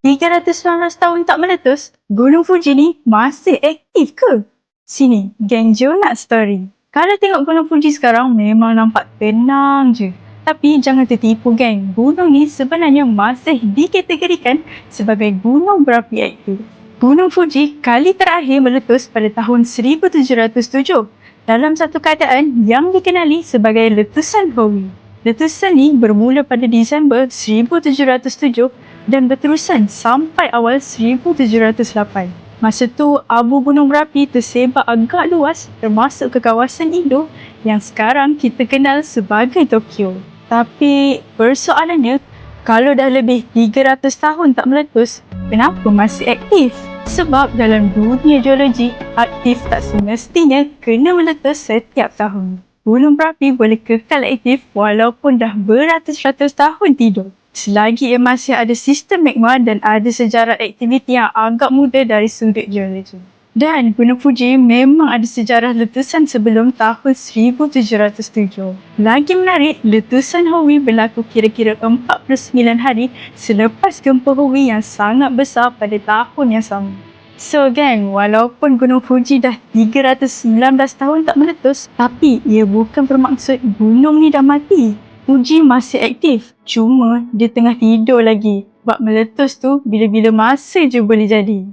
319 tahun tak meletus, Gunung Fuji ni masih aktif ke? Sini, geng Jo nak story. Kalau tengok Gunung Fuji sekarang memang nampak tenang je. Tapi jangan tertipu geng, gunung ni sebenarnya masih dikategorikan sebagai gunung berapi aktif. Gunung Fuji kali terakhir meletus pada tahun 1707 dalam satu keadaan yang dikenali sebagai letusan Howi. Letusan ni bermula pada Disember 1707 dan berterusan sampai awal 1708. Masa tu, abu gunung berapi tersebar agak luas termasuk ke kawasan Indo yang sekarang kita kenal sebagai Tokyo. Tapi persoalannya, kalau dah lebih 300 tahun tak meletus, kenapa masih aktif? Sebab dalam dunia geologi, aktif tak semestinya kena meletus setiap tahun. Gunung berapi boleh kekal aktif walaupun dah beratus-ratus tahun tidur. Selagi ia masih ada sistem magma dan ada sejarah aktiviti yang agak muda dari sudut geologi. Dan Gunung Fuji memang ada sejarah letusan sebelum tahun 1707. Lagi menarik, letusan Howi berlaku kira-kira 49 hari selepas gempa Howi yang sangat besar pada tahun yang sama. So gang, walaupun Gunung Fuji dah 319 tahun tak meletus, tapi ia bukan bermaksud gunung ni dah mati. Fuji masih aktif, cuma dia tengah tidur lagi. Sebab meletus tu bila-bila masa je boleh jadi.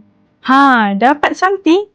Dapat something?